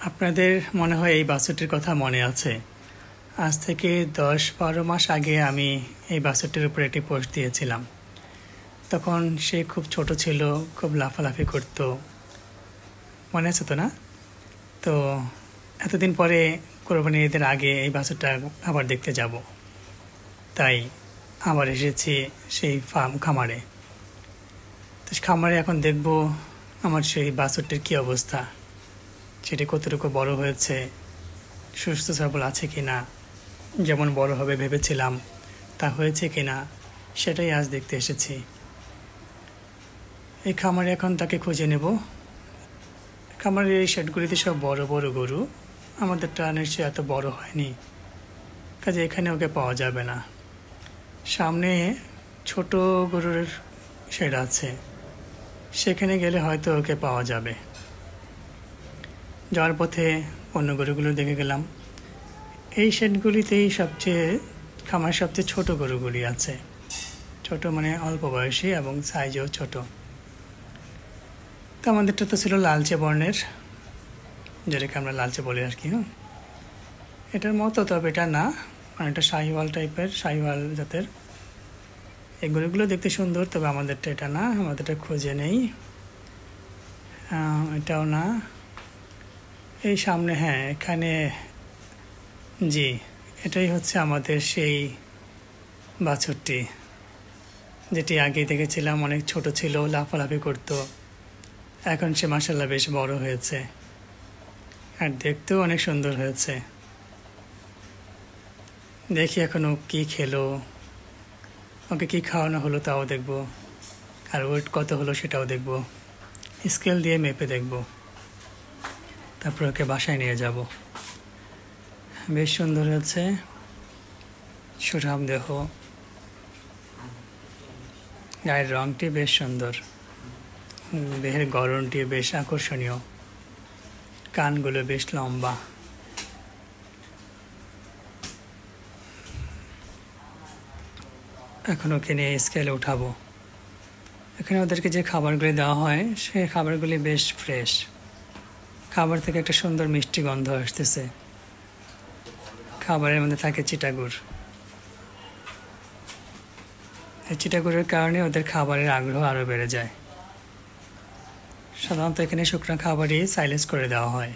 আপনাদের মনে হয় এই বাছুরটির কথা মনে আছে। আজ থেকে 10-12 মাস আগে আমি এই বাছুরটির উপরে একটি পোস্ট দিয়েছিলাম। তখন সে খুব ছোট ছিল, খুব লাফালাফি করত, মনে আছে তো না? তো এতদিন পরে কোরবানি ঈদের আগে এই বাছুরটা আবার দেখতে যাব, তাই আবার এসেছি সেই খামারে। তো খামারে এখন দেখব আমার সেই বাছুরটির কী অবস্থা, সেটি কতটুকু বড় হয়েছে, সুস্থ সবল আছে কি না, যেমন বড় হবে ভেবেছিলাম তা হয়েছে কি না, সেটাই আজ দেখতে এসেছি। এই খামারে এখন তাকে খুঁজে নেব। খামারের এই শেডগুলিতে সব বড় বড় গরু, আমাদেরটা নিশ্চয়ই এত বড় হয়নি, কাজে এখানে ওকে পাওয়া যাবে না। সামনে ছোট গরুর শেড আছে, সেখানে গেলে হয়তো ওকে পাওয়া যাবে। যাওয়ার পথে অন্য গরুগুলো দেখে গেলাম। এই শেডগুলিতেই খামারের সবচেয়ে ছোট গরুগুলি আছে, ছোট মানে অল্প বয়সী এবং সাইজেও ছোট। তো আমাদেরটা তো ছিল লালচে বর্ণের, যেটাকে আমরা লালচে বলি আর কি। এটার মতো, তবে এটা না, অনেকটা শাহিওয়াল টাইপের, শাহিওয়াল জাতের। এই গরুগুলো দেখতে সুন্দর, তবে আমাদেরটা এটা না, আমাদেরটা খুঁজে নেই। এটাও না। এই সামনে, হ্যাঁ এখানে, জি এটাই হচ্ছে আমাদের সেই বাছুরটি, যেটি আগে দেখেছিলাম অনেক ছোট ছিল, লাফালাফি করতো। এখন সে মাশাআল্লাহ বেশ বড় হয়েছে আর দেখতেও অনেক সুন্দর হয়েছে। দেখি এখন ও কী খেলো, ওকে কী খাওয়ানো হলো তাও দেখব, আর ওয়েট কত হলো সেটাও দেখব, স্কেল দিয়ে মেপে দেখব, তারপর ওকে বাসায় নিয়ে যাব। বেশ সুন্দর হয়েছে, সুঠাম দেহ, গায়ের রঙটি বেশ সুন্দর, দেহের গড়নটি বেশ আকর্ষণীয়, কানগুলো বেশ লম্বা। এখন ওকে নিয়ে স্কেলে উঠাবো। এখানে ওদেরকে যে খাবারগুলি দেওয়া হয় সেই খাবারগুলি বেশ ফ্রেশ, খাবার থেকে একটা সুন্দর মিষ্টি গন্ধ আসতেছে। খাবারের মধ্যে থাকে চিটাগুড়, এই চিটাগুড়ের কারণে ওদের খাবারের আগ্রহ আরও বেড়ে যায়। সাধারণত এখানে শুকনো খাবারই সাইলেজ করে দেওয়া হয়।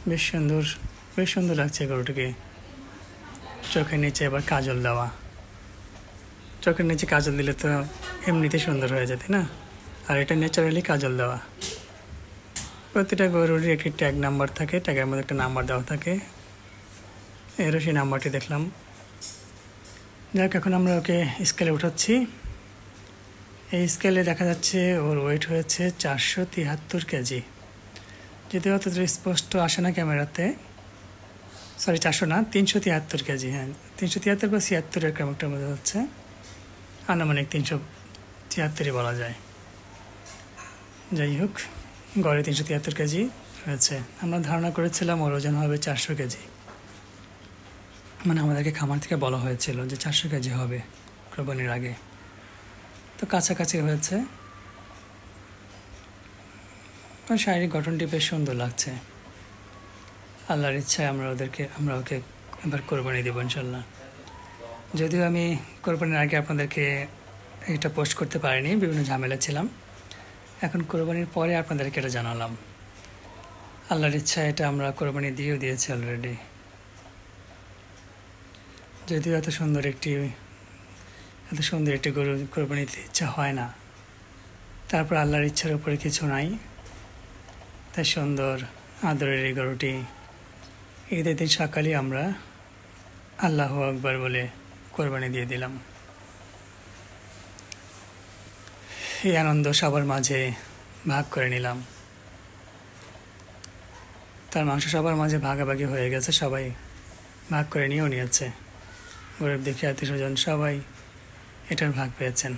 বেশ সুন্দর, বেশ সুন্দর লাগছে গরুটিকে। চোখের নিচে আবার কাজল দেওয়া, চোখের নিচে কাজল দিলে তো এমনিতে সুন্দর হয়ে যায়, তাই না? আর এটা ন্যাচারালি কাজল দেওয়া। প্রতিটা গরুরই একটি ট্যাগ নাম্বার থাকে, ট্যাগের মধ্যে একটা নাম্বার দেওয়া থাকে, এরও সেই নাম্বারটি দেখলাম। যাক, এখন আমরা ওকে স্কেলে উঠাচ্ছি। এই স্কেলে দেখা যাচ্ছে ওর ওয়েট হয়েছে 473 কেজি। যদিও অত স্পষ্ট আসে না ক্যামেরাতে, সরি 400 না, 373 কেজি। হ্যাঁ 373 বা 76 এরকম একটা বোঝা যাচ্ছে, আনুমানিক 373ই বলা যায়। যাই হোক, গড়ে 373 কেজি হয়েছে। আমরা ধারণা করেছিলাম ওর ওজন হবে 400 কেজি, মানে আমাদেরকে খামার থেকে বলা হয়েছিল যে 400 কেজি হবে কোরবানির আগে। তো কাছাকাছি হয়েছে। শারীরিক গঠনটি বেশ সুন্দর লাগছে। আল্লাহর ইচ্ছায় আমরা ওকে এবার কোরবানি দেবো ইনশাল্লাহ। যদিও আমি কোরবানির আগে আপনাদেরকে এটা পোস্ট করতে পারিনি, বিভিন্ন ঝামেলা ছিলাম। এখন কোরবানির পরে আপনাদেরকে এটা জানালাম। আল্লাহর ইচ্ছায় এটা আমরা কোরবানি দিয়েও দিয়েছি অলরেডি। যদিও এত সুন্দর একটি গরু কোরবানি দিতে ইচ্ছা হয় না, তারপর আল্লাহর ইচ্ছার উপরে কিছু নাই। তাই সুন্দর আদরের এই গরুটি ঈদের দিন সকালে আমরা আল্লাহু আকবার বলে কোরবানি দিয়ে দিলাম। এই আনন্দ সবার মাঝে ভাগ করে নিলাম। তার মাংস সবার মাঝে ভাগাভাগি হয়ে গেছে, সবাই ভাগ করে নিয়েও নিয়েছে। গরিব দুঃখী আত্মীয়স্বজন সবাই এটার ভাগ পেয়েছেন।